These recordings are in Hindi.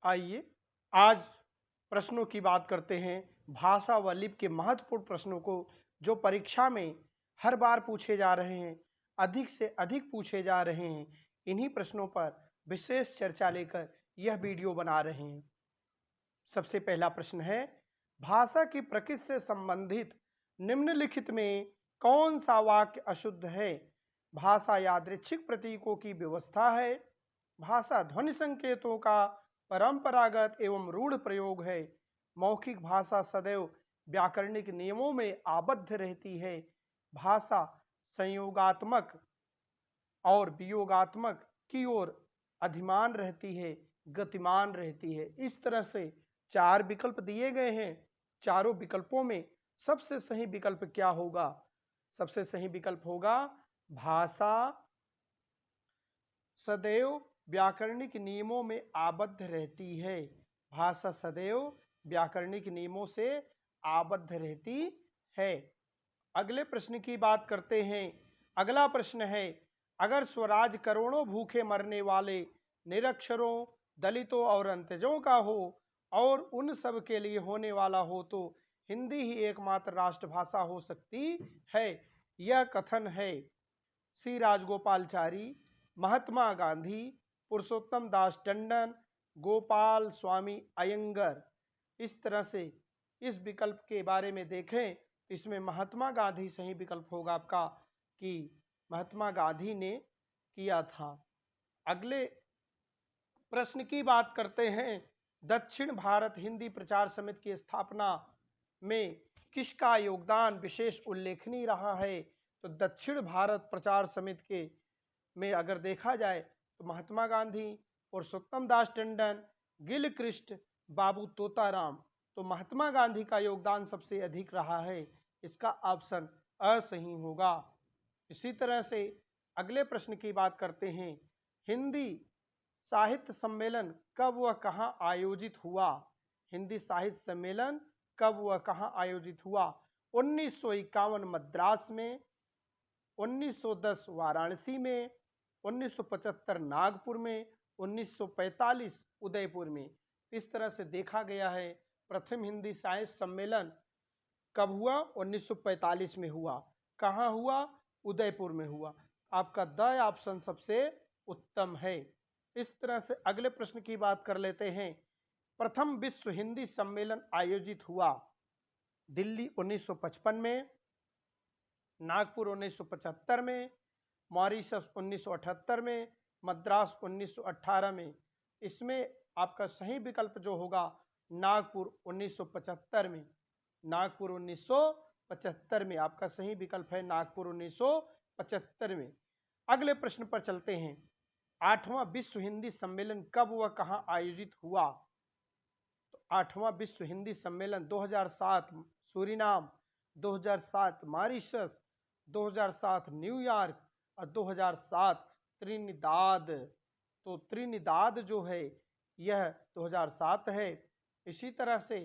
आइए आज प्रश्नों की बात करते हैं। भाषा व लिपि के महत्वपूर्ण प्रश्नों को जो परीक्षा में हर बार पूछे जा रहे हैं, अधिक से अधिक पूछे जा रहे हैं, इन्हीं प्रश्नों पर विशेष चर्चा लेकर यह वीडियो बना रहे हैं। सबसे पहला प्रश्न है, भाषा की प्रकृति से संबंधित निम्नलिखित में कौन सा वाक्य अशुद्ध है? भाषा यादृच्छिक प्रतीकों की व्यवस्था है, भाषा ध्वनि संकेतों का परंपरागत एवं रूढ़ प्रयोग है, मौखिक भाषा सदैव व्याकरणिक नियमों में आबद्ध रहती है, भाषा संयोगात्मक और वियोगात्मक की ओर अधिमान रहती है, गतिमान रहती है। इस तरह से चार विकल्प दिए गए हैं। चारों विकल्पों में सबसे सही विकल्प क्या होगा? सबसे सही विकल्प होगा भाषा सदैव व्याकरणिक नियमों में आबद्ध रहती है। भाषा सदैव व्याकरणिक नियमों से आबद्ध रहती है। अगले प्रश्न की बात करते हैं। अगला प्रश्न है, अगर स्वराज करोड़ों भूखे मरने वाले निरक्षरों, दलितों और अंतजों का हो और उन सब के लिए होने वाला हो तो हिंदी ही एकमात्र राष्ट्रभाषा हो सकती है। यह कथन है सी राजगोपालचारी, महात्मा गांधी, पुरुषोत्तम दास टंडन, गोपाल स्वामी अयंगर। इस तरह से इस विकल्प के बारे में देखें तो इसमें महात्मा गांधी सही विकल्प होगा आपका, कि महात्मा गांधी ने किया था। अगले प्रश्न की बात करते हैं। दक्षिण भारत हिंदी प्रचार समिति की स्थापना में किसका योगदान विशेष उल्लेखनीय रहा है? तो दक्षिण भारत प्रचार समिति के में अगर देखा जाए तो महात्मा गांधी, पुरुषोत्तम दास टंडन, गिलक्रिस्ट, बाबू तोताराम। तो महात्मा गांधी का योगदान सबसे अधिक रहा है। इसका ऑप्शन असही होगा। इसी तरह से अगले प्रश्न की बात करते हैं। हिंदी साहित्य सम्मेलन कब व कहाँ आयोजित हुआ? हिंदी साहित्य सम्मेलन कब व कहाँ आयोजित हुआ? 1951 मद्रास में, 1910 वाराणसी में, 1975 नागपुर में, 1945 उदयपुर में। इस तरह से देखा गया है प्रथम हिंदी साहित्य सम्मेलन कब हुआ? 1945 में हुआ। कहाँ हुआ? उदयपुर में हुआ। आपका द ऑप्शन सबसे उत्तम है। इस तरह से अगले प्रश्न की बात कर लेते हैं। प्रथम विश्व हिंदी सम्मेलन आयोजित हुआ दिल्ली 1955 में, नागपुर 1975 में, मॉरिशस 1978 में, मद्रास 1918 में। इसमें आपका सही विकल्प जो होगा नागपुर 1975 में। नागपुर 1975 में आपका सही विकल्प है, नागपुर 1975 में। अगले प्रश्न पर चलते हैं। 8वां विश्व हिंदी सम्मेलन कब व कहाँ आयोजित हुआ? तो 8वां विश्व हिंदी सम्मेलन 2007 सूरीनाम, 2007 मॉरिशस, 2007 न्यूयॉर्क और 2007 त्रिनिदाद। तो त्रिनिदाद जो है यह 2007 है। इसी तरह से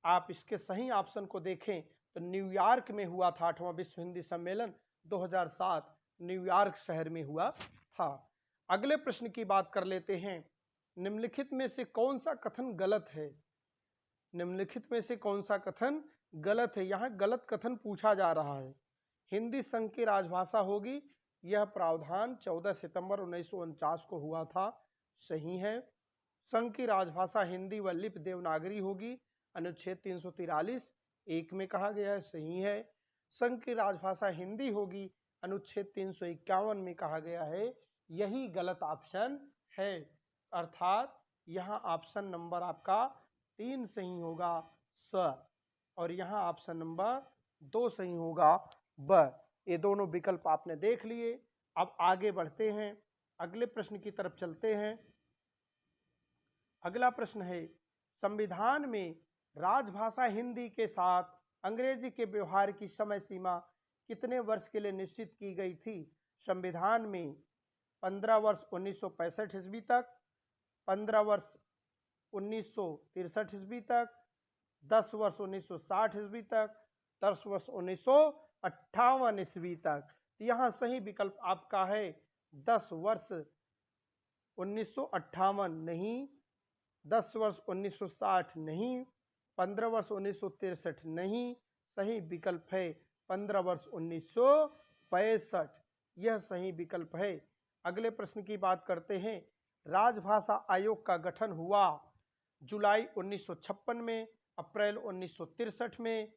आप इसके सही ऑप्शन को देखें तो न्यूयॉर्क में हुआ था। 8वां विश्व हिंदी सम्मेलन 2007 न्यूयॉर्क शहर में हुआ था। अगले प्रश्न की बात कर लेते हैं। निम्नलिखित में से कौन सा कथन गलत है? निम्नलिखित में से कौन सा कथन गलत है? यहाँ गलत कथन पूछा जा रहा है। हिंदी संघ की राजभाषा होगी, यह प्रावधान 14 सितंबर 1949 को हुआ था। सही है। संघ की राजभाषा हिंदी व लिपि देवनागरी होगी, अनुच्छेद 343 एक में कहा गया है। सही है। संघ की राजभाषा हिंदी होगी, अनुच्छेद 351 में कहा गया है। यही गलत ऑप्शन है। अर्थात यहाँ ऑप्शन नंबर आपका 3 सही होगा स, और यहाँ ऑप्शन नंबर 2 सही होगा ब। ये दोनों विकल्प आपने देख लिए। अब आगे बढ़ते हैं, अगले प्रश्न की तरफ चलते हैं। अगला प्रश्न है, संविधान में राजभाषा हिंदी के साथ अंग्रेजी के व्यवहार की समय सीमा कितने वर्ष के लिए निश्चित की गई थी? संविधान में 15 वर्ष 1965 ईस्वी तक, 15 वर्ष 1963 ईस्वी तक, 10 वर्ष 1960 ईस्वी तक, 10 वर्ष 1958 ईस्वी तक। यहाँ सही विकल्प आपका है 10 वर्ष 1958, नहीं 10 वर्ष 1960 नहीं, 15 वर्ष 1963 नहीं, सही विकल्प है 15 वर्ष 1965, यह सही विकल्प है। अगले प्रश्न की बात करते हैं। राजभाषा आयोग का गठन हुआ जुलाई 1956 में, अप्रैल 1963 में,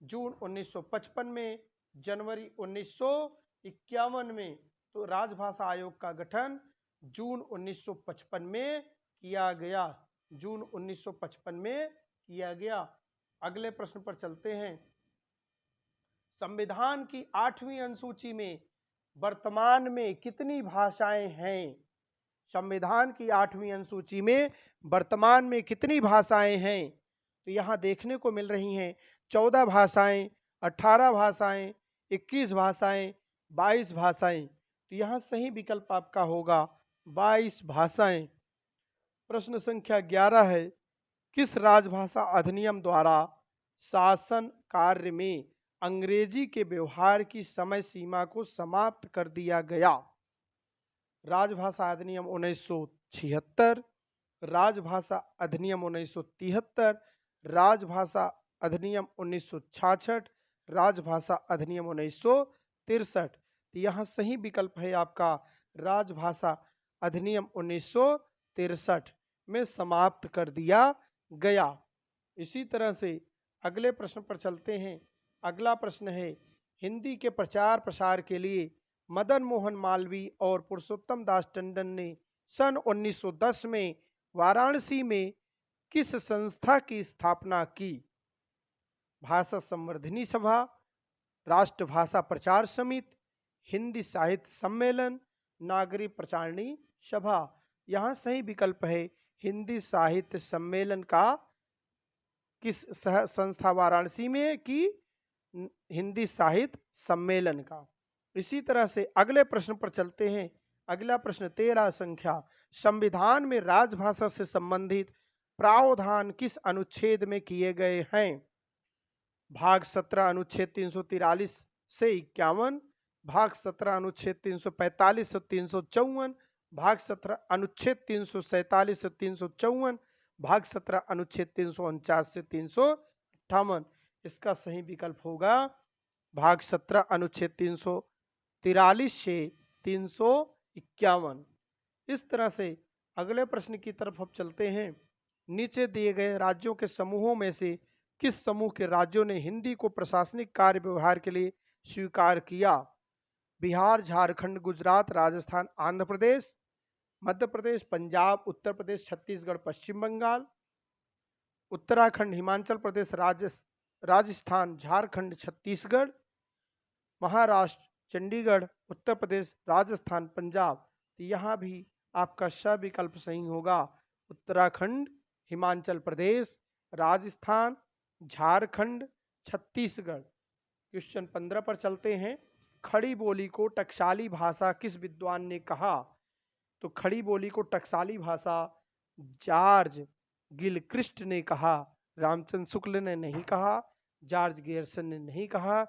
जून 1955 में, जनवरी 1951 में। तो राजभाषा आयोग का गठन जून 1955 में किया गया, जून 1955 में किया गया। अगले प्रश्न पर चलते हैं। संविधान की 8वीं अनुसूची में वर्तमान में कितनी भाषाएं हैं? संविधान की 8वीं अनुसूची में वर्तमान में कितनी भाषाएं हैं? तो यहाँ देखने को मिल रही हैं 14 भाषाएं, 18 भाषाएं, 21 भाषाएं, 22 भाषाएं। तो यहाँ सही विकल्प आपका होगा 22 भाषाएं। प्रश्न संख्या 11 है, किस राजभाषा अधिनियम द्वारा शासन कार्य में अंग्रेजी के व्यवहार की समय सीमा को समाप्त कर दिया गया? राजभाषा अधिनियम 1976, राजभाषा अधिनियम 1973, राजभाषा अधिनियम 1966, राजभाषा अधिनियम 1963। तो यहाँ सही विकल्प है आपका राजभाषा अधिनियम 1963 में समाप्त कर दिया गया। इसी तरह से अगले प्रश्न पर चलते हैं। अगला प्रश्न है, हिंदी के प्रचार प्रसार के लिए मदन मोहन मालवीय और पुरुषोत्तम दास टंडन ने सन 1910 में वाराणसी में किस संस्था की स्थापना की? भाषा संवर्धनी सभा, राष्ट्रभाषा प्रचार समिति, हिंदी साहित्य सम्मेलन, नागरिक प्रचारणी सभा। यहाँ सही विकल्प है हिंदी साहित्य सम्मेलन का। किस संस्था वाराणसी में की? हिंदी साहित्य सम्मेलन का। इसी तरह से अगले प्रश्न पर चलते हैं। अगला प्रश्न 13 संख्या, संविधान में राजभाषा से संबंधित प्रावधान किस अनुच्छेद में किए गए हैं? भाग 17 अनुच्छेद 343 से 51, भाग 17 अनुच्छेद 345 से 354, भाग 17 अनुच्छेद 347 से 354, भाग 17 अनुच्छेद 349 से 358। इसका सही विकल्प होगा भाग 17 अनुच्छेद 343 से 351। इस तरह से अगले प्रश्न की तरफ हम चलते हैं। नीचे दिए गए राज्यों के समूहों में से किस समूह के राज्यों ने हिंदी को प्रशासनिक कार्य व्यवहार के लिए स्वीकार किया? बिहार, झारखंड, गुजरात, राजस्थान, आंध्र प्रदेश, मध्य प्रदेश, पंजाब, उत्तर प्रदेश, छत्तीसगढ़, पश्चिम बंगाल, उत्तराखंड, हिमाचल प्रदेश, राजस्थान, झारखंड, छत्तीसगढ़, महाराष्ट्र, चंडीगढ़, उत्तर प्रदेश, राजस्थान, पंजाब। तो यहाँ भी आपका सविकल्प सही होगा उत्तराखंड, हिमाचल प्रदेश, राजस्थान, झारखंड, छत्तीसगढ़। क्वेश्चन 15 पर चलते हैं। खड़ी बोली को टकसाली भाषा किस विद्वान ने कहा? तो खड़ी बोली को टकसाली भाषा जॉर्ज गिलक्रिस्ट ने कहा। रामचंद्र शुक्ल ने नहीं कहा, जॉर्ज गेरसन ने नहीं कहा,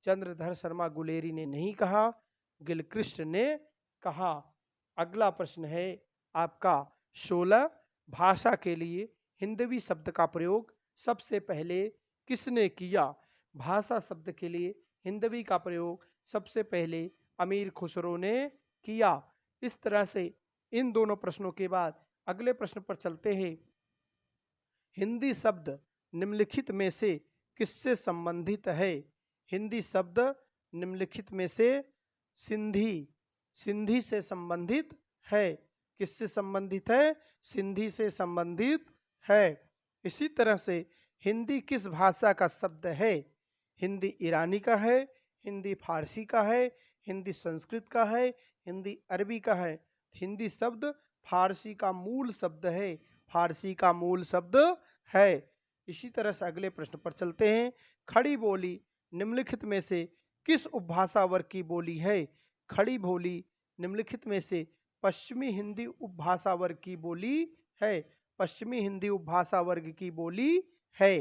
चंद्रधर शर्मा गुलेरी ने नहीं कहा, गिलक्रिस्ट ने कहा। अगला प्रश्न है आपका 16, भाषा के लिए हिंदवी शब्द का प्रयोग सबसे पहले किसने किया? भाषा शब्द के लिए हिंदवी का प्रयोग सबसे पहले अमीर खुसरो ने किया। इस तरह से इन दोनों प्रश्नों के बाद अगले प्रश्न पर चलते हैं। हिंदी शब्द निम्नलिखित में से किससे संबंधित है? हिंदी शब्द निम्नलिखित में से सिंधी से संबंधित है। किससे संबंधित है? सिंधी से संबंधित है। इसी तरह से हिंदी किस भाषा का शब्द है? हिंदी ईरानी का है, हिंदी फारसी का है, हिंदी संस्कृत का है, हिंदी अरबी का है। हिंदी शब्द फारसी का मूल शब्द है, फारसी का मूल शब्द है। इसी तरह से अगले प्रश्न पर चलते हैं। खड़ी बोली निम्नलिखित में से किस उपभाषा वर्ग की बोली है? खड़ी बोली निम्नलिखित में से पश्चिमी हिंदी उपभाषा वर्ग की बोली है। पश्चिमी हिंदी उपभाषा वर्ग की बोली है।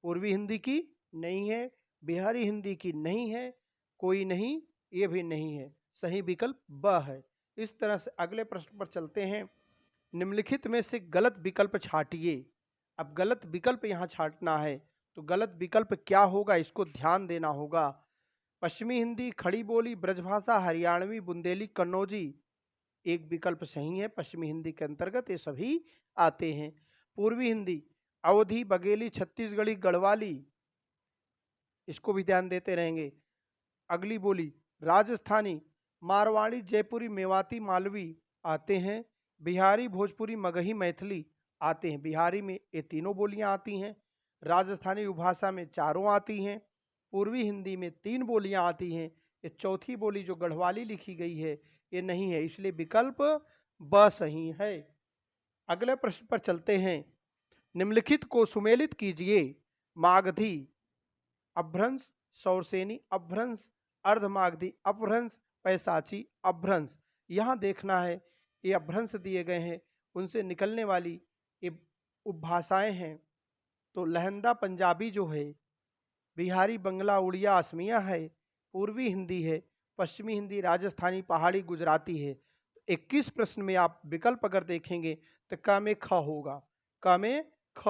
पूर्वी हिंदी की नहीं है, बिहारी हिंदी की नहीं है, कोई नहीं, ये भी नहीं है। सही विकल्प ब है। इस तरह से अगले प्रश्न पर चलते हैं। निम्नलिखित में से गलत विकल्प छांटिए। अब गलत विकल्प यहाँ छांटना है, तो गलत विकल्प क्या होगा इसको ध्यान देना होगा। पश्चिमी हिंदी, खड़ी बोली, ब्रजभाषा, हरियाणवी, बुंदेली, कन्नौजी। एक विकल्प सही है, पश्चिमी हिंदी के अंतर्गत ये सभी आते हैं। पूर्वी हिंदी, अवधी, बघेली, छत्तीसगढ़ी, गढ़वाली, इसको भी ध्यान देते रहेंगे। अगली बोली राजस्थानी, मारवाड़ी, जयपुरी, मेवाती, मालवी आते हैं। बिहारी, भोजपुरी, मगही, मैथिली आते हैं। बिहारी में ये तीनों बोलियां आती हैं। राजस्थानी उपभाषा में चारों आती हैं। पूर्वी हिंदी में 3 बोलियां आती हैं। ये चौथी बोली जो गढ़वाली लिखी गई है ये नहीं है, इसलिए विकल्प ब सही है। अगले प्रश्न पर चलते हैं। निम्नलिखित को सुमेलित कीजिए। मागधी अभ्रंश, सौरसेनी अभ्रंश, अर्धमागधी अभ्रंश, पैसाची अभ्रंश। यहाँ देखना है ये अभ्रंश दिए गए हैं, उनसे निकलने वाली ये उपभाषाएं हैं। तो लहंदा पंजाबी जो है, बिहारी, बंगला, उड़िया, असमिया है, पूर्वी हिंदी है, पश्चिमी हिंदी, राजस्थानी, पहाड़ी, गुजराती है। 21 प्रश्न में आप विकल्प अगर देखेंगे तो क में ख होगा। क में ख।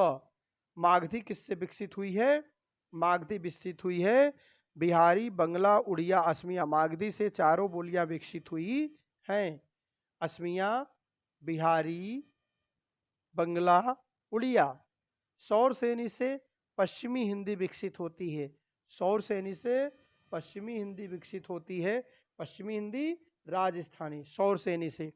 मागधी किससे विकसित हुई है? मागधी विकसित हुई है बिहारी, बंगला, उड़िया, असमिया। मागधी से चारों बोलियां विकसित हुई हैं। असमिया, बिहारी, बंगला, उड़िया। सौरसेनी से पश्चिमी हिंदी विकसित होती है। सौरसेनी से पश्चिमी हिंदी विकसित होती है। पश्चिमी हिंदी राजस्थानी, सौरसेनी से।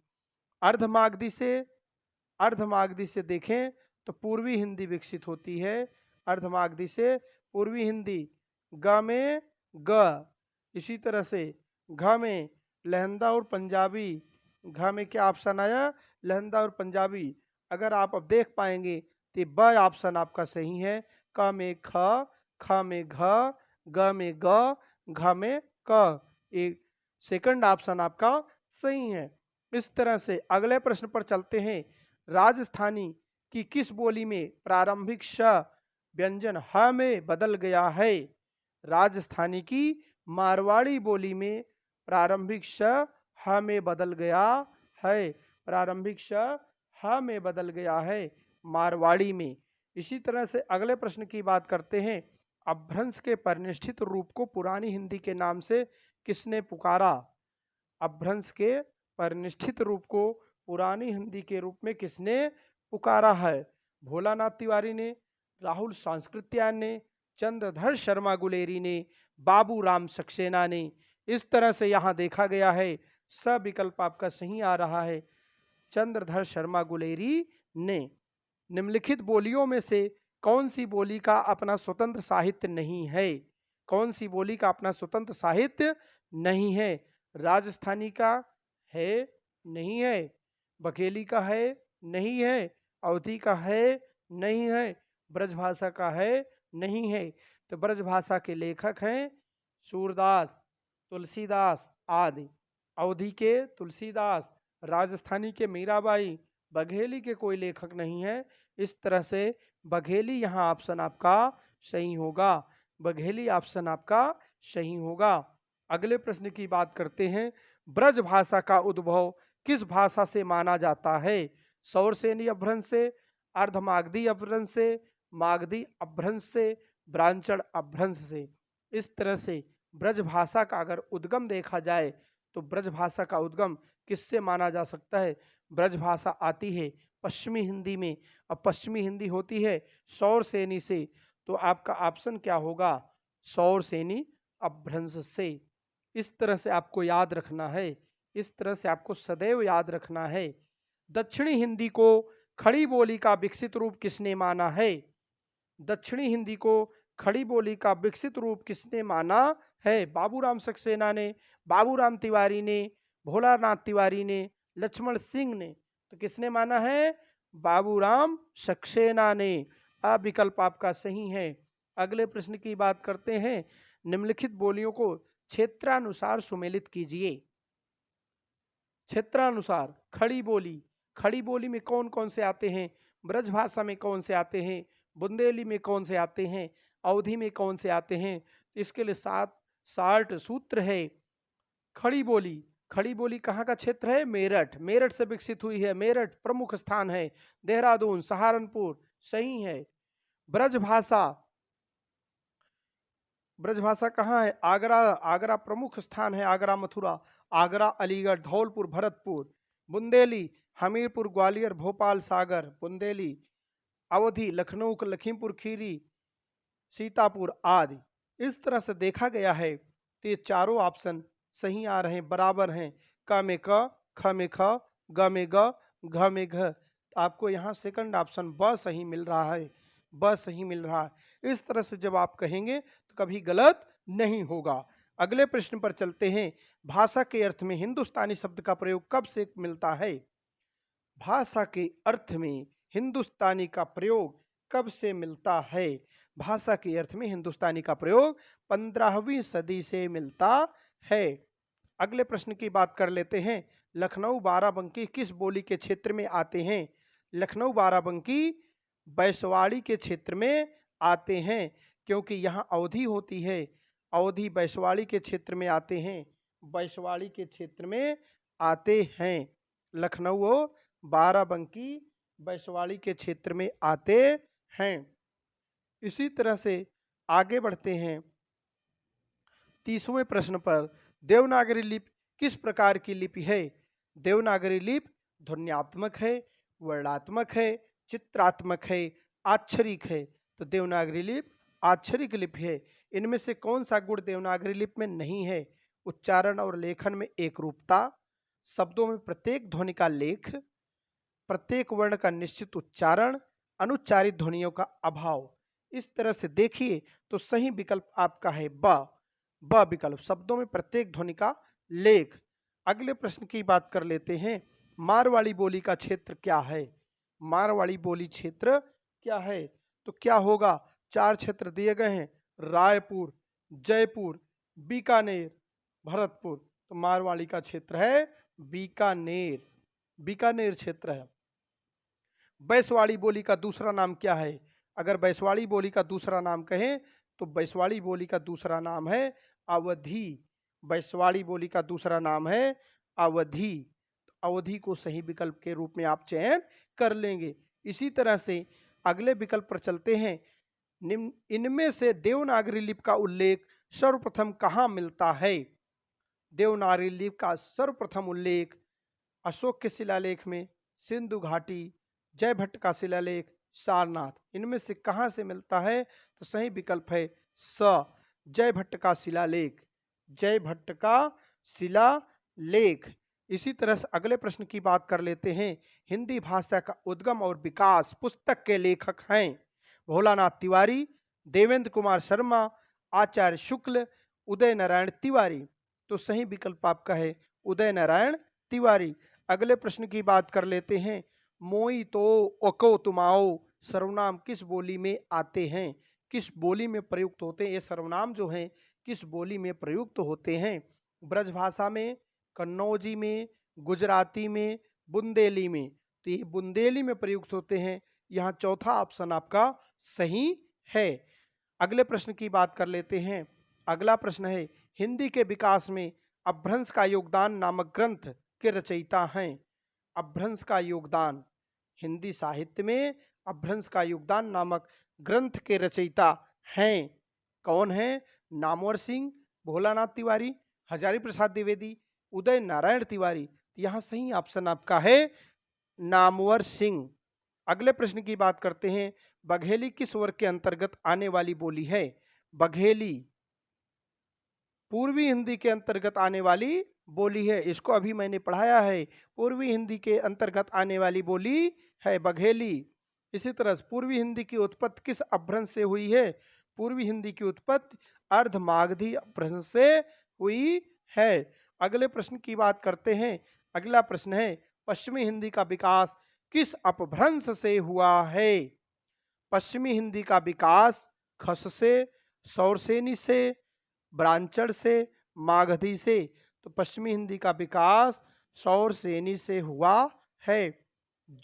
अर्धमागधी से देखें तो पूर्वी हिंदी विकसित होती है। अर्धमागधी से पूर्वी हिंदी। ग में ग। इसी तरह से घ में लहंदा और पंजाबी। घ में क्या ऑप्शन आया? लहंदा और पंजाबी। अगर आप अब देख पाएंगे तो ब ऑप्शन आपका सही है। क में ख, ख में घ, ग में ग, घ में क। एक सेकंड ऑप्शन आपका सही है। इस तरह से अगले प्रश्न पर चलते हैं। राजस्थानी की किस बोली में प्रारंभिक श व्यंजन ह में बदल गया है? राजस्थानी की मारवाड़ी बोली में प्रारंभिक श ह में बदल गया है। प्रारंभिक श ह में बदल गया है मारवाड़ी में। इसी तरह से अगले प्रश्न की बात करते हैं। अभ्रंश के परिनिष्ठित रूप को पुरानी हिंदी के नाम से किसने पुकारा? अभ्रंश के परिनिष्ठित रूप को पुरानी हिंदी के रूप में किसने पुकारा है? भोलानाथ तिवारी ने, राहुल सांस्कृत्यायन ने, चंद्रधर शर्मा गुलेरी ने, बाबू राम सक्सेना ने। इस तरह से यहाँ देखा गया है स विकल्प आपका सही आ रहा है, चंद्रधर शर्मा गुलेरी ने। निम्नलिखित बोलियों में से कौन सी बोली का अपना स्वतंत्र साहित्य नहीं है? कौन सी बोली का अपना स्वतंत्र साहित्य नहीं है? राजस्थानी का है, नहीं है। बघेली का है, नहीं है। अवधी का है, नहीं है। ब्रजभाषा का है, नहीं है। तो ब्रजभाषा के लेखक हैं सूरदास, तुलसीदास आदि। अवधी के तुलसीदास, राजस्थानी के मीराबाई, बघेली के कोई लेखक नहीं है। इस तरह से बघेली यहाँ ऑप्शन आपका सही होगा। बघेली ऑप्शन आपका सही होगा। अगले प्रश्न की बात करते हैं। ब्रज भाषा का उद्भव किस भाषा से माना जाता है? सौरसेनी अभ्रंश से, अर्धमागधी अभ्रंश से, मागधी अभ्रंश से, ब्राह्मण अभ्रंश से। इस तरह से ब्रज भाषा का अगर उद्गम देखा जाए तो ब्रज भाषा का उद्गम किससे माना जा सकता है? ब्रज भाषा आती है पश्चिमी हिंदी में, अब पश्चिमी हिंदी होती है सौरसेनी से। तो आपका ऑप्शन क्या होगा? सौरसेनी अभ्रंश से। इस तरह से आपको याद रखना है, इस तरह से आपको सदैव याद रखना है। दक्षिणी हिंदी को खड़ी बोली का विकसित रूप किसने माना है? दक्षिणी हिंदी को खड़ी बोली का विकसित रूप किसने माना है? बाबूराम सक्सेना ने, बाबूराम तिवारी ने, भोलानाथ तिवारी ने, लक्ष्मण सिंह ने। तो किसने माना है? बाबूराम सक्सेना ने। अब विकल्प आपका सही है। अगले प्रश्न की बात करते हैं। निम्नलिखित बोलियों को क्षेत्रानुसार सुमेलित कीजिए। क्षेत्रानुसार खड़ी बोली, खड़ी बोली में कौन कौन से आते हैं? ब्रजभाषा में कौन से आते हैं? बुंदेली में कौन से आते हैं? अवधी में कौन से आते हैं? इसके लिए 7 सूत्र है। खड़ी बोली खड़ी बोली कहाँ का क्षेत्र है? मेरठ। मेरठ से विकसित हुई है। मेरठ प्रमुख स्थान है। देहरादून, सहारनपुर सही है। ब्रजभाषा, ब्रजभाषा कहाँ है? आगरा। आगरा प्रमुख स्थान है। आगरा, मथुरा। आगरा, अलीगढ़, धौलपुर, भरतपुर। बुंदेली, हमीरपुर, ग्वालियर, भोपाल, सागर। बुंदेली। अवधि, लखनऊ, लखीमपुर खीरी, सीतापुर आदि। इस तरह से देखा गया है तो ये चारों ऑप्शन सही आ रहे हैं, बराबर हैं। क में क, ख में ख, ग में ग, घ में घ। तो आपको यहाँ सेकंड ऑप्शन ब सही मिल रहा है। ब सही मिल रहा है। इस तरह से जब आप कहेंगे तो कभी गलत नहीं होगा। अगले प्रश्न पर चलते हैं। भाषा के अर्थ में हिंदुस्तानी शब्द का प्रयोग कब से मिलता है? भाषा के अर्थ में हिंदुस्तानी का प्रयोग कब से मिलता है? भाषा के अर्थ में हिंदुस्तानी का प्रयोग 15वीं सदी से मिलता है। अगले प्रश्न की बात कर लेते हैं। लखनऊ बाराबंकी किस बोली के क्षेत्र में आते हैं? लखनऊ बाराबंकी बैसवाड़ी के क्षेत्र में आते हैं, क्योंकि यहाँ अवधि होती है। अवधि बैसवाड़ी के क्षेत्र में आते हैं। बैसवाड़ी के क्षेत्र में आते हैं। लखनऊ बाराबंकी बैसवाड़ी के क्षेत्र में आते हैं। इसी तरह से आगे बढ़ते हैं 30वें प्रश्न पर। देवनागरी लिपि किस प्रकार की लिपि है? देवनागरी लिपि ध्वन्यात्मक है, वर्णात्मक है, चित्रात्मक है, आक्षरिक है। तो देवनागरी लिपि आक्षरिक लिपि है। इनमें से कौन सा गुण देवनागरी लिपि में नहीं है? उच्चारण और लेखन में एक रूपता, शब्दों में प्रत्येक ध्वनि का लेख, प्रत्येक वर्ण का निश्चित उच्चारण, अनुच्चारित ध्वनियों का अभाव। इस तरह से देखिए तो सही विकल्प आपका है ब विकल्प, शब्दों में प्रत्येक ध्वनि का लेख। अगले प्रश्न की बात कर लेते हैं। मारवाड़ी बोली का क्षेत्र क्या है? मारवाड़ी बोली क्षेत्र क्या है? तो क्या होगा? 4 क्षेत्र दिए गए हैं, रायपुर, जयपुर, बीकानेर, भरतपुर। तो मारवाड़ी का क्षेत्र है बीकानेर। बीकानेर क्षेत्र है। बैसवाड़ी बोली का दूसरा नाम क्या है? अगर बैसवाड़ी बोली का दूसरा नाम कहें तो बैसवाड़ी बोली का दूसरा नाम है अवधी। बैसवाड़ी बोली का दूसरा नाम है अवधी। अवधि को सही विकल्प के रूप में आप चयन कर लेंगे। इसी तरह से अगले विकल्प पर चलते हैं। इनमें से देवनागरी लिपि का उल्लेख सर्वप्रथम कहाँ मिलता है? देवनागरी लिपि का सर्वप्रथम उल्लेख अशोक के शिलालेख में, सिंधु घाटी, जय भट्ट का शिलालेख, सारनाथ। इनमें से कहां से मिलता है? तो सही विकल्प है स, जय भट्ट का शिलालेख। जय भट्ट का शिलालेख। इसी तरह से अगले प्रश्न की बात कर लेते हैं। हिंदी भाषा का उद्गम और विकास पुस्तक के लेखक हैं भोलानाथ तिवारी, देवेंद्र कुमार शर्मा, आचार्य शुक्ल, उदय नारायण तिवारी। तो सही विकल्प आपका है उदय नारायण तिवारी। अगले प्रश्न की बात कर लेते हैं। मोई तो ओको तुमाओ सर्वनाम किस बोली में आते हैं? किस बोली में प्रयुक्त होते हैं? ये सर्वनाम जो हैं किस बोली में प्रयुक्त होते हैं? ब्रजभाषा में, कन्नौजी में, गुजराती में, बुंदेली में। तो ये बुंदेली में प्रयुक्त होते हैं। यहाँ चौथा ऑप्शन आपका सही है। अगले प्रश्न की बात कर लेते हैं। अगला प्रश्न है, हिंदी के विकास में अपभ्रंश का योगदान नामक ग्रंथ के रचयिता हैं। अपभ्रंश का योगदान, हिंदी साहित्य में अपभ्रंश का योगदान नामक ग्रंथ के रचयिता हैं। कौन है? नामवर सिंह, भोलानाथ तिवारी, हजारी प्रसाद द्विवेदी, उदय नारायण तिवारी। यहाँ सही ऑप्शन आपका है नामवर सिंह। अगले प्रश्न की बात करते हैं। बघेली किस वर्ग के अंतर्गत आने वाली बोली है? बघेली पूर्वी हिंदी के अंतर्गत आने वाली बोली है। इसको अभी मैंने पढ़ाया है। पूर्वी हिंदी के अंतर्गत आने वाली बोली है बघेली। इसी तरह पूर्वी हिंदी की उत्पत्ति किस अपभ्रंश से हुई है? पूर्वी हिंदी की उत्पत्ति अर्धमागधी अपभ्रंश से हुई है। अगले प्रश्न की बात करते हैं। अगला प्रश्न है, पश्चिमी हिंदी का विकास किस अपभ्रंश से हुआ है? पश्चिमी हिंदी का विकास खस से, सौरसेनी से, ब्रांचड़ से, मागधी से। तो पश्चिमी हिंदी का विकास सौरसेनी से हुआ है।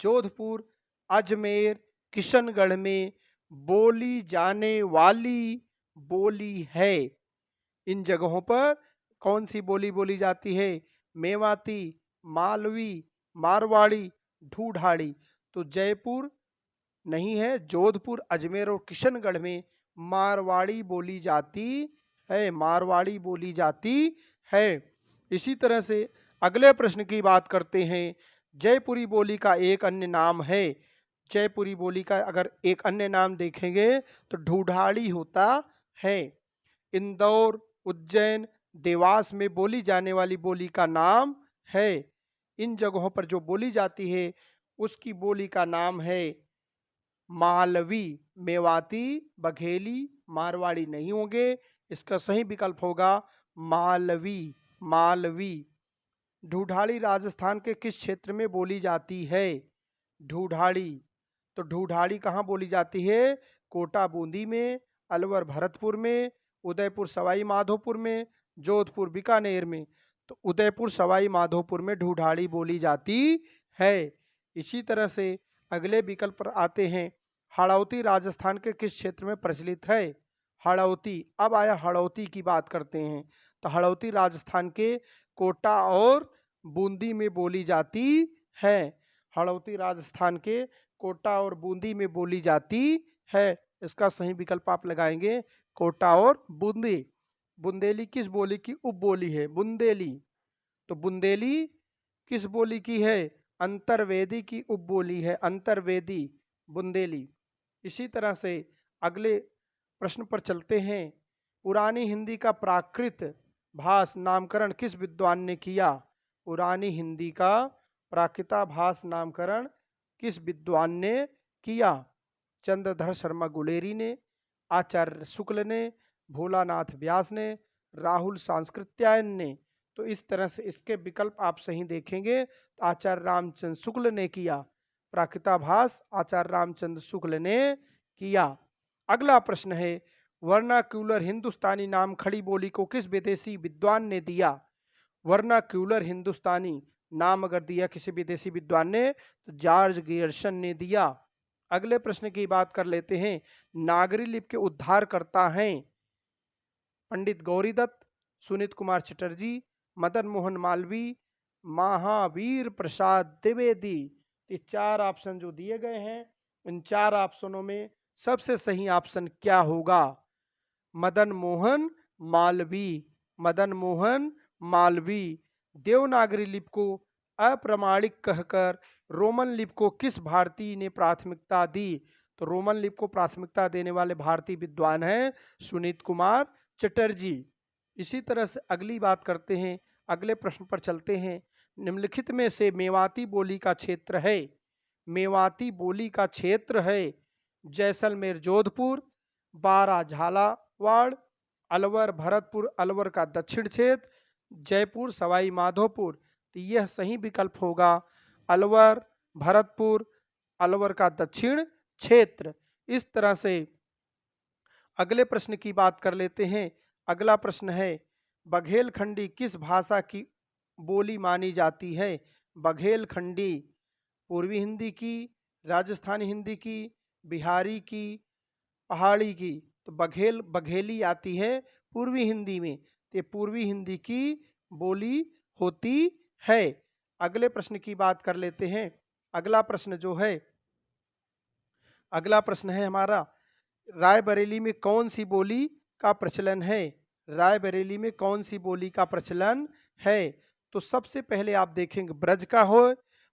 जोधपुर, अजमेर, किशनगढ़ में बोली जाने वाली बोली है। इन जगहों पर कौन सी बोली बोली जाती है? मेवाती, मालवी, मारवाड़ी, ढूढ़ाड़ी। तो जयपुर नहीं है, जोधपुर, अजमेर और किशनगढ़ में मारवाड़ी बोली जाती है, मारवाड़ी बोली जाती है। इसी तरह से अगले प्रश्न की बात करते हैं। जयपुरी बोली का एक अन्य नाम है। जयपुरी बोली का अगर एक अन्य नाम देखेंगे तो ढूढ़ाड़ी होता है। इंदौर, उज्जैन, देवास में बोली जाने वाली बोली का नाम है। इन जगहों पर जो बोली जाती है उसकी बोली का नाम है मालवी। मेवाती, बघेली, मारवाड़ी नहीं होंगे, इसका सही विकल्प होगा मालवी, मालवी। ढूढ़ाड़ी राजस्थान के किस क्षेत्र में बोली जाती है? ढूढ़ाड़ी, तो ढूढ़ाड़ी कहाँ बोली जाती है? कोटा बूंदी में, अलवर भरतपुर में, उदयपुर सवाई माधोपुर में, जोधपुर बीकानेर में। तो उदयपुर सवाई माधोपुर में ढूढ़ाड़ी बोली जाती है। इसी तरह से अगले विकल्प पर आते हैं। हाड़ौती राजस्थान के किस क्षेत्र में प्रचलित है? हाड़ौती, अब आया हाड़ौती की बात करते हैं। तो हाड़ौती राजस्थान के कोटा और बूंदी में बोली जाती है। हाड़ौती राजस्थान के कोटा और बूंदी में बोली जाती है। इसका सही विकल्प आप लगाएंगे कोटा और बूंदी। बुंदेली किस बोली की उपबोली है? बुंदेली, तो बुंदेली किस बोली की है? अंतर्वेदी की उपबोली है, अंतर्वेदी, बुंदेली। इसी तरह से अगले प्रश्न पर चलते हैं। पुरानी हिंदी का प्राकृत भाष नामकरण किस विद्वान ने किया? पुरानी हिंदी का प्राकृताभास नामकरण किस विद्वान ने किया? चंद्रधर शर्मा गुलेरी ने, आचार्य शुक्ल ने, भोलानाथ व्यास ने, राहुल सांस्कृत्यायन ने। तो इस तरह से इसके विकल्प आप सही देखेंगे तो आचार्य रामचंद्र शुक्ल ने किया, प्राकृताभास आचार्य रामचंद्र शुक्ल ने किया। अगला प्रश्न है, वर्नाक्यूलर हिंदुस्तानी नाम खड़ी बोली को किस विदेशी विद्वान ने दिया? वर्नाक्यूलर हिंदुस्तानी नाम अगर दिया किसी विदेशी विद्वान ने तो जॉर्ज गियर्सन ने दिया। अगले प्रश्न की बात कर लेते हैं। नागरी लिपि के उद्धारकर्ता हैं पंडित गौरीदत्त, सुनीत कुमार चटर्जी, मदन मोहन मालवीय, महावीर प्रसाद द्विवेदी। ये चार ऑप्शन जो दिए गए हैं, इन चार ऑप्शनों में सबसे सही ऑप्शन क्या होगा? मदन मोहन मालवीय, मदन मोहन मालवीय। देवनागरी लिपि को अप्रमाणिक कहकर रोमन लिपि को किस भारतीय ने प्राथमिकता दी? तो रोमन लिपि को प्राथमिकता देने वाले भारतीय विद्वान हैं सुनीत कुमार चटर्जी। इसी तरह से अगली बात करते हैं, अगले प्रश्न पर चलते हैं। निम्नलिखित में से मेवाती बोली का क्षेत्र है, मेवाती बोली का क्षेत्र है जैसलमेर जोधपुर, बारा झालावाड़, अलवर भरतपुर अलवर का दक्षिण क्षेत्र, जयपुर सवाई माधोपुर। तो यह सही विकल्प होगा अलवर भरतपुर अलवर का दक्षिण क्षेत्र। इस तरह से अगले प्रश्न की बात कर लेते हैं। अगला प्रश्न है, बघेलखंडी किस भाषा की बोली मानी जाती है? बघेलखंडी पूर्वी हिंदी की, राजस्थानी हिंदी की, बिहारी की, पहाड़ी की। तो बघेली आती है पूर्वी हिंदी में, तो पूर्वी हिंदी की बोली होती है। अगले प्रश्न की बात कर लेते हैं। अगला प्रश्न जो है, अगला प्रश्न है हमारा, रायबरेली में कौन सी बोली का प्रचलन है? रायबरेली में कौन सी बोली का प्रचलन है? तो सबसे पहले आप देखेंगे ब्रज का हो,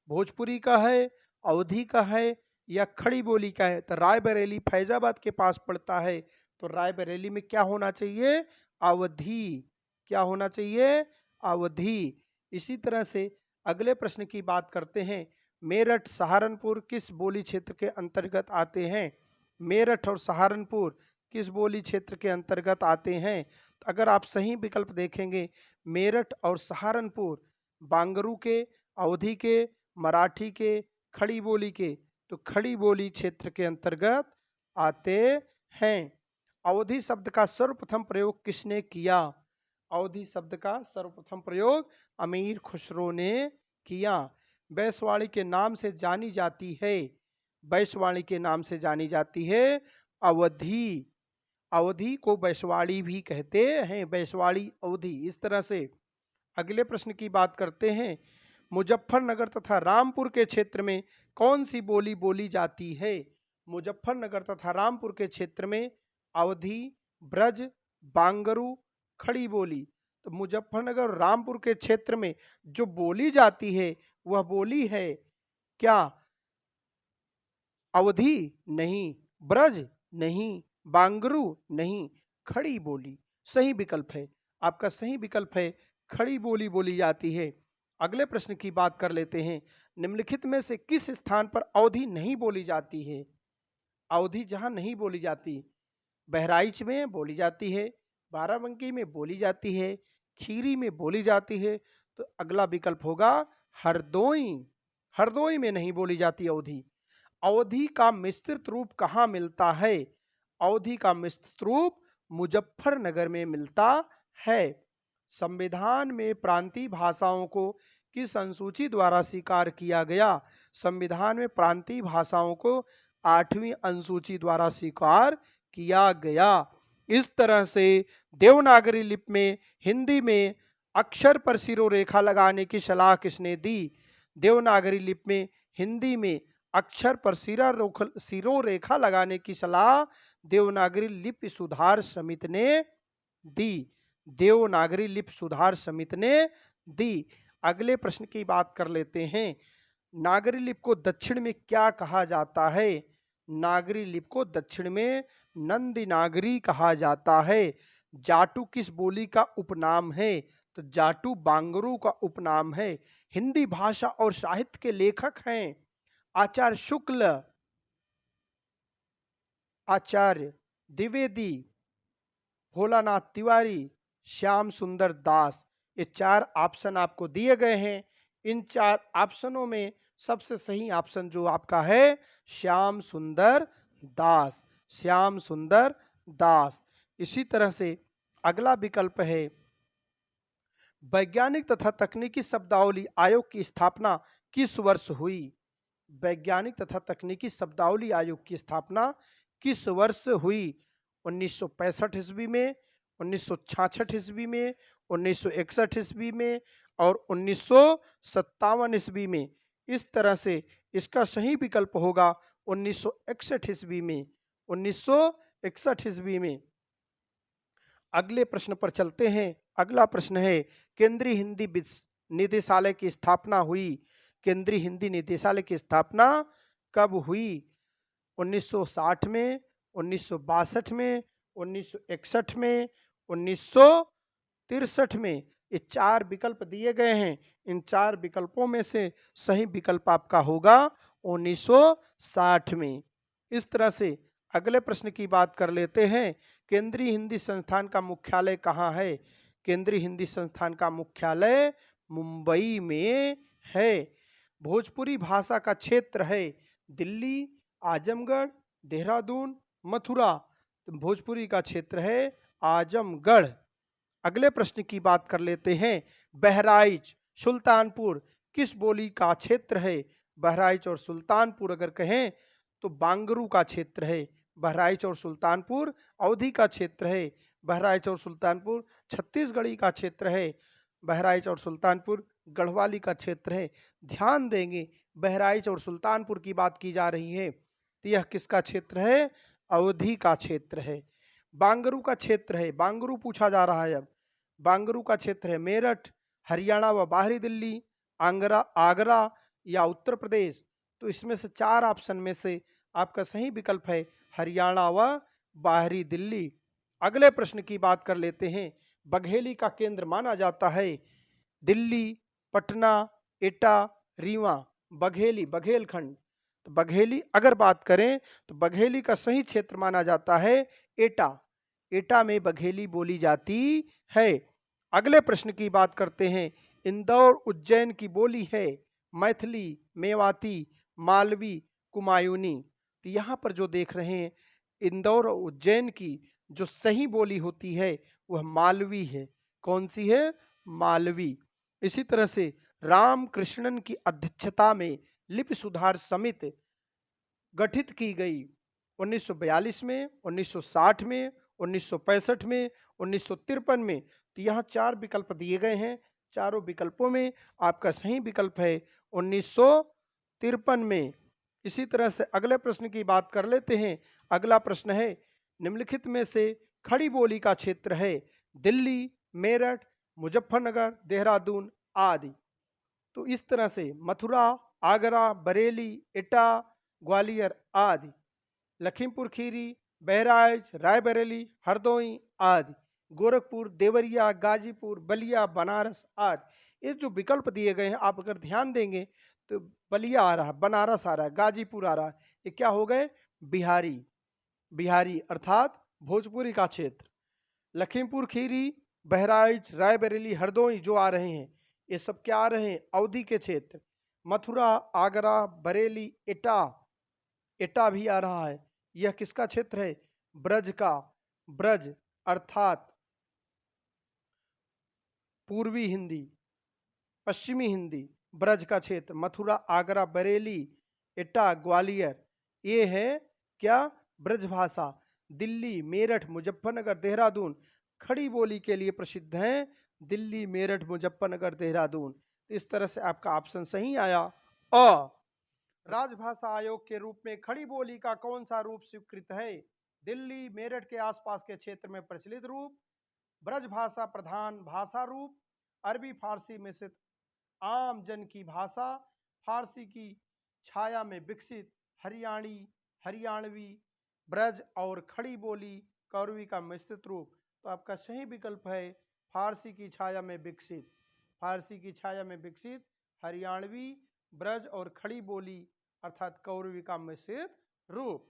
भोजपुरी का है, अवधी का है या खड़ी बोली का है। तो रायबरेली फैजाबाद के पास पड़ता है, तो रायबरेली में क्या होना चाहिए? अवधी। क्या होना चाहिए? अवधी। इसी तरह से अगले प्रश्न की बात करते हैं। मेरठ सहारनपुर किस बोली क्षेत्र के अंतर्गत आते हैं? मेरठ और सहारनपुर किस बोली क्षेत्र के अंतर्गत आते हैं? तो अगर आप सही विकल्प देखेंगे, मेरठ और सहारनपुर बांगरू के, अवधी के, मराठी के, खड़ी बोली के, तो खड़ी बोली क्षेत्र के अंतर्गत आते हैं। अवधी शब्द का सर्वप्रथम प्रयोग किसने किया? अवधी शब्द का सर्वप्रथम प्रयोग अमीर खुसरो ने किया। बैसवाड़ी के नाम से जानी जाती है, बैसवाड़ी के नाम से जानी जाती है अवधी। अवधी को बैसवाड़ी भी कहते हैं, बैसवाड़ी अवधी। इस तरह से अगले प्रश्न की बात करते हैं। मुजफ्फरनगर तथा रामपुर के क्षेत्र में कौन सी बोली बोली जाती है? मुजफ्फरनगर तथा रामपुर के क्षेत्र में अवधी, ब्रज, बांगरू, खड़ी बोली। तो मुजफ्फरनगर और रामपुर के क्षेत्र में जो बोली जाती है वह बोली है क्या? अवधी नहीं, ब्रज नहीं, बांगरू नहीं, खड़ी बोली सही विकल्प है। आपका सही विकल्प है, खड़ी बोली बोली जाती है। अगले प्रश्न की बात कर लेते हैं। निम्नलिखित में से किस स्थान पर अवधी नहीं बोली जाती है? अवधी जहां नहीं बोली जाती, बहराइच में बोली जाती है, बाराबंकी में बोली जाती है, खीरी में बोली जाती है। तो अगला विकल्प होगा हरदोई। हरदोई में नहीं बोली जाती अवधी। अवधी का मिश्रित रूप कहाँ मिलता है? अवधी का मिश्रित रूप मुजफ्फरनगर में मिलता है। संविधान में प्रांतीय भाषाओं को किस अनुसूची द्वारा स्वीकार किया गया? संविधान में प्रांतीय भाषाओं को 8वीं अनुसूची द्वारा स्वीकार किया गया। इस तरह से देवनागरी लिपि में हिंदी में अक्षर पर सिरोरेखा लगाने की सलाह किसने दी? देवनागरी लिपि में हिंदी में अक्षर पर सिरोरेखा लगाने की सलाह देवनागरी लिपि सुधार समिति ने दी। देवनागरी लिपि सुधार समिति ने दी। अगले प्रश्न की बात कर लेते हैं। नागरी लिपि को दक्षिण में क्या कहा जाता है? नागरी लिपि को दक्षिण में नंदी नागरी कहा जाता है। जाटू किस बोली का उपनाम है? तो जाटू बांगरू का उपनाम है। हिंदी भाषा और साहित्य के लेखक हैं आचार्य शुक्ल, आचार्य द्विवेदी, भोलानाथ तिवारी, श्याम सुंदर दास। ये 4 ऑप्शन आपको दिए गए हैं। इन 4 ऑप्शनों में सबसे सही ऑप्शन जो आपका है श्याम सुंदर दास। श्याम सुंदर दास। इसी तरह से अगला विकल्प है वैज्ञानिक तथा तकनीकी शब्दावली आयोग की स्थापना किस वर्ष हुई? वैज्ञानिक तथा तकनीकी शब्दावली आयोग की स्थापना किस वर्ष हुई? 1965 ईस्वी में, 1966 ईस्वी में, 1961 ईस्वी में और 1957 ईस्वी में। इस तरह से इसका सही विकल्प होगा 1961 ईस्वी में। 1961 ईस्वी में। अगले प्रश्न पर चलते हैं। अगला प्रश्न है केंद्रीय हिंदी निदेशालय की स्थापना हुई। केंद्रीय हिंदी निदेशालय की स्थापना कब हुई? 1960 में, 1962 में, 1961 में, 1963 में। ये 4 विकल्प दिए गए हैं। इन 4 विकल्पों में से सही विकल्प आपका होगा 1960 में। इस तरह से अगले प्रश्न की बात कर लेते हैं। केंद्रीय हिंदी संस्थान का मुख्यालय कहाँ है? केंद्रीय हिंदी संस्थान का मुख्यालय मुंबई में है। भोजपुरी भाषा का क्षेत्र है दिल्ली, आजमगढ़, देहरादून, मथुरा। तो भोजपुरी का क्षेत्र है आजमगढ़। अगले प्रश्न की बात कर लेते हैं। बहराइच, सुल्तानपुर किस बोली का क्षेत्र है? बहराइच और सुल्तानपुर अगर कहें तो बांगरू का क्षेत्र है। बहराइच और सुल्तानपुर अवधी का क्षेत्र है। बहराइच और सुल्तानपुर छत्तीसगढ़ी का क्षेत्र है। बहराइच और सुल्तानपुर गढ़वाली का क्षेत्र है। ध्यान देंगे बहराइच और सुल्तानपुर की बात की जा रही है तो यह किसका क्षेत्र है? अवधी का क्षेत्र है। बांगरू का क्षेत्र है, बांगरू पूछा जा रहा है। अब बांगरू का क्षेत्र है मेरठ, हरियाणा व बाहरी दिल्ली, आगरा या उत्तर प्रदेश। तो इसमें से 4 ऑप्शन में से आपका सही विकल्प है हरियाणा व बाहरी दिल्ली। अगले प्रश्न की बात कर लेते हैं। बघेली का केंद्र माना जाता है दिल्ली, पटना, एटा, रीवा। बघेली, बघेलखंड। तो बघेली अगर बात करें तो बघेली का सही क्षेत्र माना जाता है एटा। एटा में बघेली बोली जाती है। अगले प्रश्न की बात करते हैं। इंदौर उज्जैन की बोली है मैथिली, मेवाती, मालवी, कुमायूनी। तो यहाँ पर जो देख रहे हैं इंदौर और उज्जैन की जो सही बोली होती है वह मालवी है। कौन सी है? मालवी। इसी तरह से रामकृष्णन की अध्यक्षता में लिपि सुधार समिति गठित की गई 1942 में, 1960 में, 1965 में, 1953 में। तो यहाँ 4 विकल्प दिए गए हैं। चारों विकल्पों में आपका सही विकल्प है 1953 में। इसी तरह से अगले प्रश्न की बात कर लेते हैं। अगला प्रश्न है, निम्नलिखित में से खड़ी बोली का क्षेत्र है दिल्ली, मेरठ, मुजफ्फरनगर, देहरादून आदि। तो इस तरह से मथुरा, आगरा, बरेली, एटा, ग्वालियर आदि, लखीमपुर खीरी, बहराइच, रायबरेली, हरदोई आदि, गोरखपुर, देवरिया, गाजीपुर, बलिया, बनारस आदि। ये जो विकल्प दिए गए हैं आप अगर ध्यान देंगे तो बलिया आ रहा है, बनारस आ रहा है, गाजीपुर आ रहा है, ये क्या हो गए? बिहारी। बिहारी अर्थात भोजपुरी का क्षेत्र। लखीमपुर खीरी, बहराइच, रायबरेली, हरदोई जो आ रहे हैं ये सब क्या आ रहे हैं? अवधी के क्षेत्र। मथुरा, आगरा, बरेली, एटा, एटा भी आ रहा है, यह किसका क्षेत्र है? ब्रज का। ब्रज अर्थात पूर्वी हिंदी, पश्चिमी हिंदी, ब्रज का क्षेत्र। मथुरा, आगरा, बरेली, एटा, ग्वालियर, ये है क्या? ब्रज भाषा। दिल्ली, मेरठ, मुजफ्फरनगर, देहरादून खड़ी बोली के लिए प्रसिद्ध हैं। दिल्ली, मेरठ, मुजफ्फरनगर, देहरादून। इस तरह से आपका ऑप्शन सही आया। अ राजभाषा आयोग के रूप में खड़ी बोली का कौन सा रूप स्वीकृत है? दिल्ली, मेरठ के आसपास के क्षेत्र में प्रचलित रूप, ब्रज भाषा प्रधान भाषा रूप, अरबी फारसी मिश्रित आम जन की भाषा, फारसी की छाया में विकसित हरियाणी, हरियाणवी, ब्रज और खड़ी बोली कौरवी का मिश्रित रूप। तो आपका सही विकल्प है फारसी की छाया में विकसित। फारसी की छाया में विकसित हरियाणवी, ब्रज और खड़ी बोली अर्थात कौरवी का मिश्रित रूप।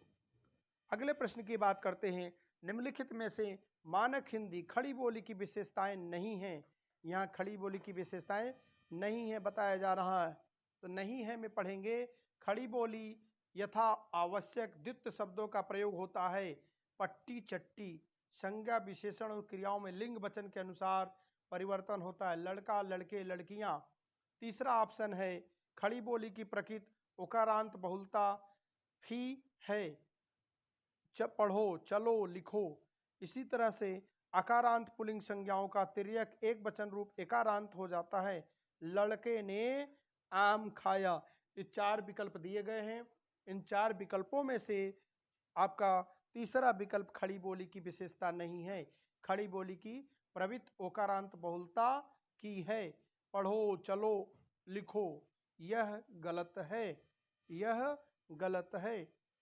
अगले प्रश्न की बात करते हैं। निम्नलिखित में से मानक हिंदी खड़ी बोली की विशेषताएं नहीं हैं। यहाँ खड़ी बोली की विशेषताएं नहीं है बताया जा रहा है, तो नहीं है में पढ़ेंगे। खड़ी बोली यथा आवश्यक द्वित्व शब्दों का प्रयोग होता है। पट्टी चट्टी संज्ञा विशेषण और क्रियाओं में लिंग वचन के अनुसार परिवर्तन होता है। लड़का, लड़के, लड़कियां। तीसरा ऑप्शन है खड़ी बोली की प्रकृति उकारांत बहुलता फी है। पढ़ो, चलो, लिखो। इसी तरह से अकारांत पुल्लिंग संज्ञाओं का तिर्यक एक वचन रूप एकारांत हो जाता है। लड़के ने आम खाया। ये चार विकल्प दिए गए हैं। इन चार विकल्पों में से आपका तीसरा विकल्प खड़ी बोली की विशेषता नहीं है। खड़ी बोली की प्रवृत्ति ओकारांत बहुलता की है। पढ़ो, चलो, लिखो, यह गलत है। यह गलत है।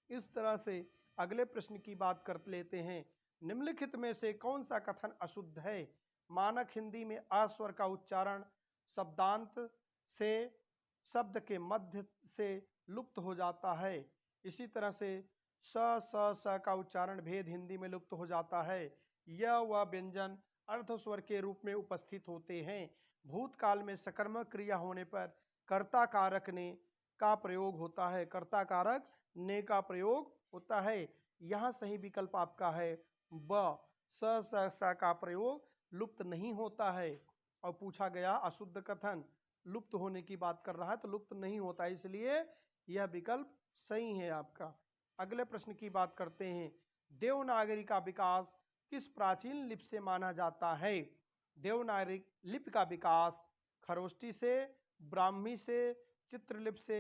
इस तरह से अगले प्रश्न की बात कर लेते हैं। निम्नलिखित में से कौन सा कथन अशुद्ध है? मानक हिंदी में अस्वर का उच्चारण शब्दांत से शब्द के मध्य से लुप्त हो जाता है। इसी तरह से स का उच्चारण भेद हिंदी में लुप्त हो जाता है। यह वह व्यंजन अर्धस्वर के रूप में उपस्थित होते हैं। भूतकाल में सकर्मक क्रिया होने पर कर्ता कारक ने का प्रयोग होता है। कर्ता कारक ने का प्रयोग होता है। यहाँ सही विकल्प आपका है ब। स का प्रयोग लुप्त नहीं होता है। और पूछा गया अशुद्ध कथन लुप्त होने की बात कर रहा है, तो लुप्त नहीं होता, इसलिए यह विकल्प सही है आपका। अगले प्रश्न की बात करते हैं। देवनागरी का विकास किस प्राचीन लिपि से माना जाता है? देवनागरी लिपि का विकास खरोष्ठी से, ब्राह्मी से, चित्रलिपि से,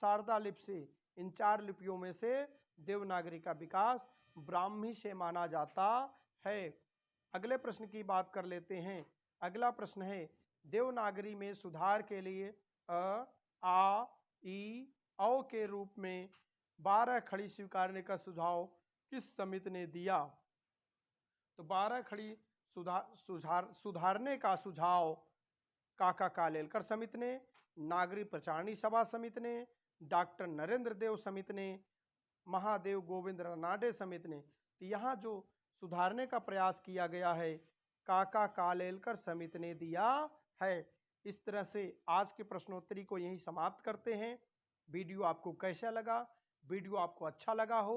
शारदा लिपि से। इन चार लिपियों में से देवनागरी का विकास ब्राह्मी से माना जाता है। अगले प्रश्न की बात कर लेते हैं। अगला प्रश्न है देवनागरी में सुधार के लिए अ, आ, ई, औ के रूप में 12 खड़ी स्वीकारने का सुझाव किस समिति ने दिया? तो 12 खड़ी सुधारने का सुझाव काका कालेलकर समिति ने, नागरिक प्रचारणी सभा समिति ने, डॉक्टर नरेंद्र देव समिति ने, महादेव गोविंद रानाडे समिति ने। तो यहाँ जो सुधारने का प्रयास किया गया है काका कालेलकर समिति ने दिया है। इस तरह से आज के प्रश्नोत्तरी को यहीं समाप्त करते हैं। वीडियो आपको कैसा लगा? वीडियो आपको अच्छा लगा हो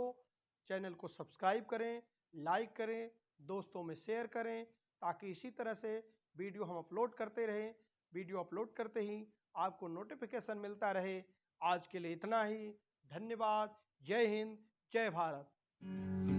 चैनल को सब्सक्राइब करें, लाइक करें, दोस्तों में शेयर करें, ताकि इसी तरह से वीडियो हम अपलोड करते रहें। वीडियो अपलोड करते ही आपको नोटिफिकेशन मिलता रहे। आज के लिए इतना ही। धन्यवाद। जय हिंद, जय भारत।